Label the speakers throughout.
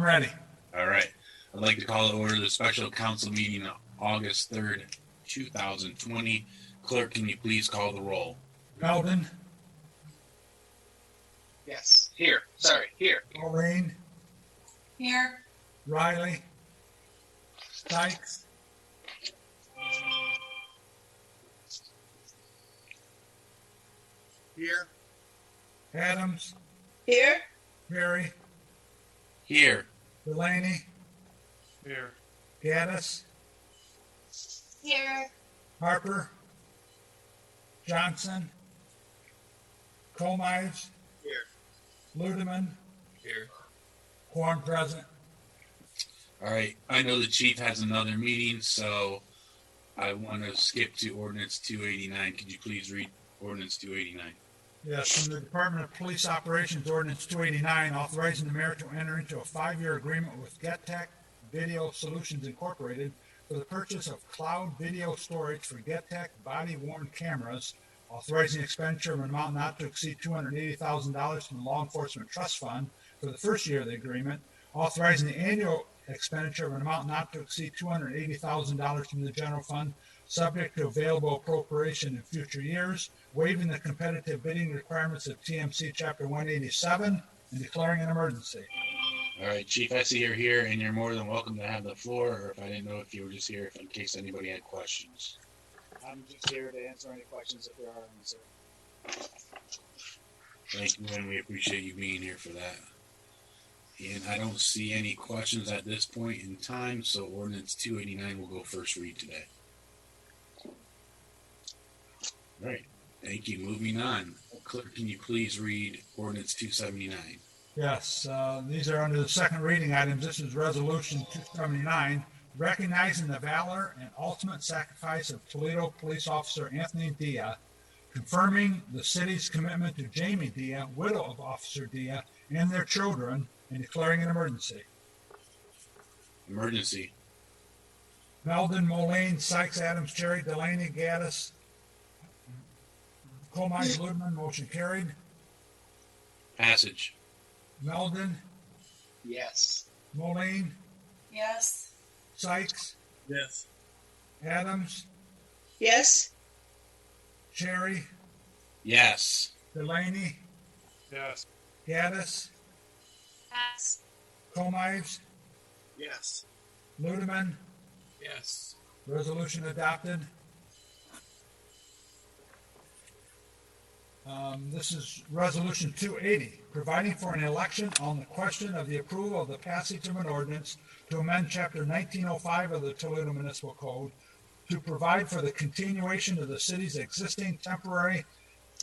Speaker 1: ready.
Speaker 2: All right. I'd like to call to order the special council meeting on August 3rd, 2020. Clerk, can you please call the roll?
Speaker 1: Belden,
Speaker 3: Yes. Here. Sorry. Here.
Speaker 1: Moline,
Speaker 4: Here.
Speaker 1: Riley, Sykes,
Speaker 3: Here.
Speaker 1: Adams,
Speaker 4: Here.
Speaker 1: Perry,
Speaker 2: Here.
Speaker 1: Delaney,
Speaker 3: Here.
Speaker 1: Gaddis,
Speaker 4: Here.
Speaker 1: Harper, Johnson, Colmives,
Speaker 3: Here.
Speaker 1: Ludeman,
Speaker 3: Here.
Speaker 1: quorum present.
Speaker 2: All right. I know the chief has another meeting, so I want to skip to ordinance 289. Could you please read ordinance 289?
Speaker 1: Yes, from the Department of Police Operations Ordinance 289, authorizing the mayor to enter into a 5-year agreement with GetTech Video Solutions Incorporated for the purchase of cloud video storage for GetTech body-worn cameras, authorizing expenditure of an amount not to exceed $280,000 from the Law Enforcement Trust Fund for the first year of the agreement, authorizing the annual expenditure of an amount not to exceed $280,000 from the general fund, subject to available appropriation in future years, waiving the competitive bidding requirements of TMC Chapter 187, and declaring an emergency.
Speaker 2: All right, Chief, I see you're here, and you're more than welcome to have the floor, or if I didn't know if you were just here in case anybody had questions.
Speaker 5: I'm just here to answer any questions if there are any, sir.
Speaker 2: Thank you, and we appreciate you being here for that. And I don't see any questions at this point in time, so ordinance 289 will go first read today. All right, thank you. Moving on. Clerk, can you please read ordinance 279?
Speaker 1: Yes, these are under the second reading items. This is Resolution 279, recognizing the valor and ultimate sacrifice of Toledo Police Officer Anthony Dia, confirming the city's commitment to Jamie Dia, widow of Officer Dia, and their children, and declaring an emergency.
Speaker 2: Emergency.
Speaker 1: Meldon, Moline, Sykes, Adams, Cherry, Delaney, Gaddis, Colmize, Ludeman, motion carried.
Speaker 2: Passage.
Speaker 1: Meldon,
Speaker 3: Yes.
Speaker 1: Moline,
Speaker 4: Yes.
Speaker 1: Sykes,
Speaker 3: Yes.
Speaker 1: Adams,
Speaker 4: Yes.
Speaker 1: Cherry,
Speaker 2: Yes.
Speaker 1: Delaney,
Speaker 3: Yes.
Speaker 1: Gaddis,
Speaker 4: Yes.
Speaker 1: Colmives,
Speaker 3: Yes.
Speaker 1: Ludeman.
Speaker 3: Yes.
Speaker 1: Resolution adopted. This is Resolution 280, providing for an election on the question of the approval of the passage of an ordinance to amend Chapter 1905 of the Toledo Municipal Code to provide for the continuation of the city's existing temporary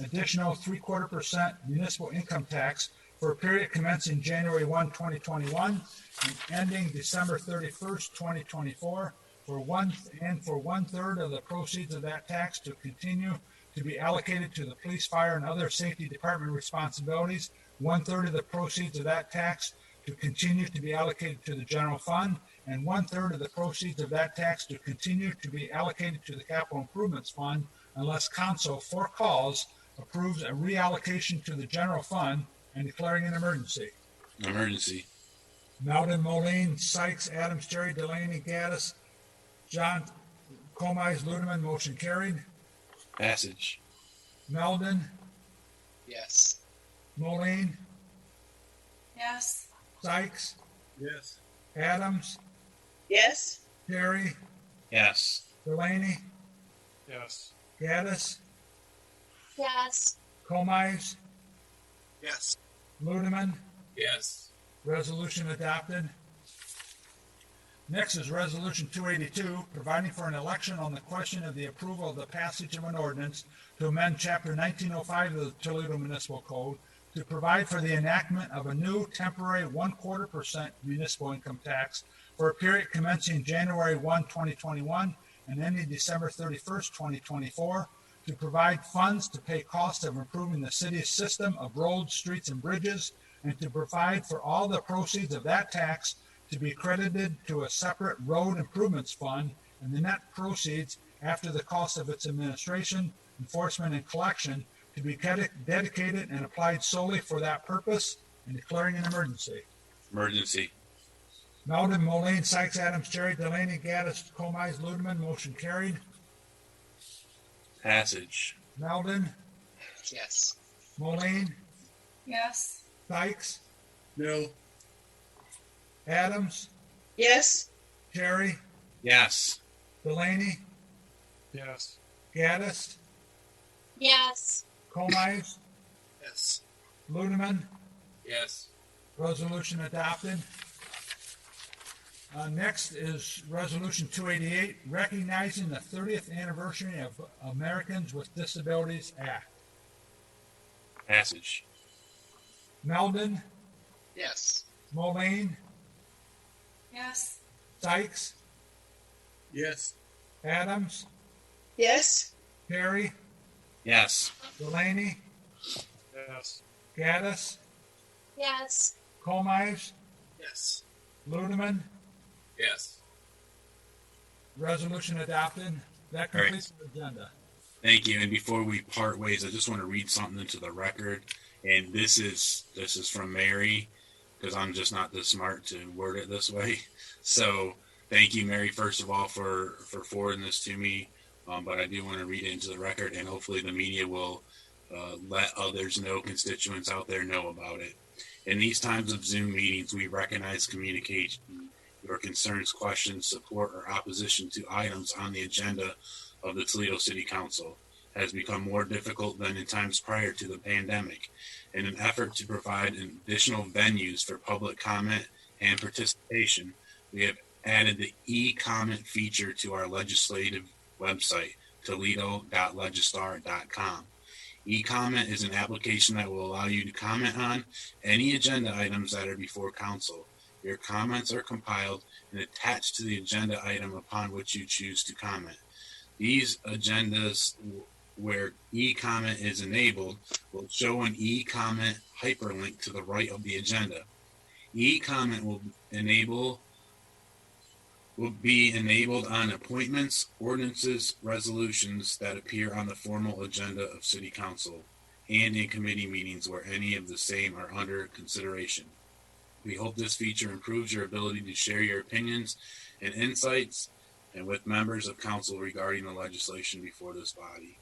Speaker 1: additional 0.75% municipal income tax for a period commencing January 1, 2021 and ending December 31st, 2024, for one-third of the proceeds of that tax to continue to be allocated to the police, fire, and other safety department responsibilities, 1/3 of the proceeds of that tax to continue to be allocated to the general fund, and 1/3 of the proceeds of that tax to continue to be allocated to the capital improvements fund unless council, for cause, approves a reallocation to the general fund and declaring an emergency.
Speaker 2: Emergency.
Speaker 1: Meldon, Moline, Sykes, Adams, Cherry, Delaney, Gaddis, John, Colmize, Ludeman, motion carried.
Speaker 2: Passage.
Speaker 1: Meldon,
Speaker 3: Yes.
Speaker 1: Moline,
Speaker 4: Yes.
Speaker 1: Sykes,
Speaker 3: Yes.
Speaker 1: Adams,
Speaker 4: Yes.
Speaker 1: Terry,
Speaker 2: Yes.
Speaker 1: Delaney,
Speaker 3: Yes.
Speaker 1: Gaddis,
Speaker 4: Yes.
Speaker 1: Colmize,
Speaker 3: Yes.
Speaker 1: Ludeman.
Speaker 3: Yes.
Speaker 1: Resolution adopted. Next is Resolution 282, providing for an election on the question of the approval of the passage of an ordinance to amend Chapter 1905 of the Toledo Municipal Code to provide for the enactment of a new temporary 1/4% municipal income tax for a period commencing January 1, 2021 and ending December 31st, 2024, to provide funds to pay costs of improving the city's system of roads, streets, and bridges, and to provide for all the proceeds of that tax to be credited to a separate road improvements fund, and the net proceeds after the cost of its administration, enforcement, and collection to be dedicated and applied solely for that purpose, and declaring an emergency.
Speaker 2: Emergency.
Speaker 1: Melvin, Moline, Sykes, Adams, Cherry, Delaney, Gaddis, Comise, Ludeman, motion carried.
Speaker 2: Passage.
Speaker 1: Melvin,
Speaker 3: Yes.
Speaker 1: Moline,
Speaker 4: Yes.
Speaker 1: Sykes,
Speaker 3: No.
Speaker 1: Adams,
Speaker 4: Yes.
Speaker 1: Cherry,
Speaker 2: Yes.
Speaker 1: Delaney,
Speaker 3: Yes.
Speaker 1: Gaddis,
Speaker 4: Yes.
Speaker 1: Comise,
Speaker 3: Yes.
Speaker 1: Ludeman.
Speaker 3: Yes.
Speaker 1: Resolution adopted. Next is Resolution 288, recognizing the 30th anniversary of Americans with Disabilities Act.
Speaker 2: Passage.
Speaker 1: Meldon,
Speaker 3: Yes.
Speaker 1: Moline,
Speaker 4: Yes.
Speaker 1: Sykes,
Speaker 3: Yes.
Speaker 1: Adams,
Speaker 4: Yes.
Speaker 1: Perry,
Speaker 2: Yes.
Speaker 1: Delaney,
Speaker 3: Yes.
Speaker 1: Gaddis,
Speaker 4: Yes.
Speaker 1: Comise,
Speaker 3: Yes.
Speaker 1: Ludeman.
Speaker 3: Yes.
Speaker 1: Resolution adopted. That
Speaker 2: All right.
Speaker 1: completes the agenda.
Speaker 2: Thank you. And before we part ways, I just want to read something into the record. And this is from Mary, because I'm just not this smart to word it this way. So thank you, Mary, first of all, for forwarding this to me. But I do want to read it into the record, and hopefully the media will let others know, constituents out there know about it. In these times of Zoom meetings, we recognize communication. Your concerns, questions, support, or opposition to items on the agenda of the Toledo City Council has become more difficult than in times prior to the pandemic. In an effort to provide additional venues for public comment and participation, we have added the e-comment feature to our legislative website, toledo.legistar.com. E-comment is an application that will allow you to comment on any agenda items that are before council. Your comments are compiled and attached to the agenda item upon which you choose to comment. These agendas where e-comment is enabled will show an e-comment hyperlink to the right of the agenda. E-comment will be enabled on appointments, ordinances, resolutions that appear on the formal agenda of City Council and in committee meetings where any of the same are under consideration. We hope this feature improves your ability to share your opinions and insights and with members of council regarding the legislation before this body.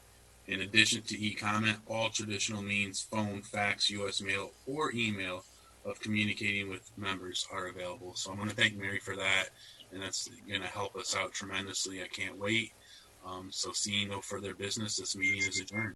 Speaker 2: In addition to e-comment, all traditional means, phone, fax, U.S. mail, or email of communicating with members are available. So I want to thank Mary for that, and that's going to help us out tremendously. I can't wait. So seeing no further business, this meeting is adjourned.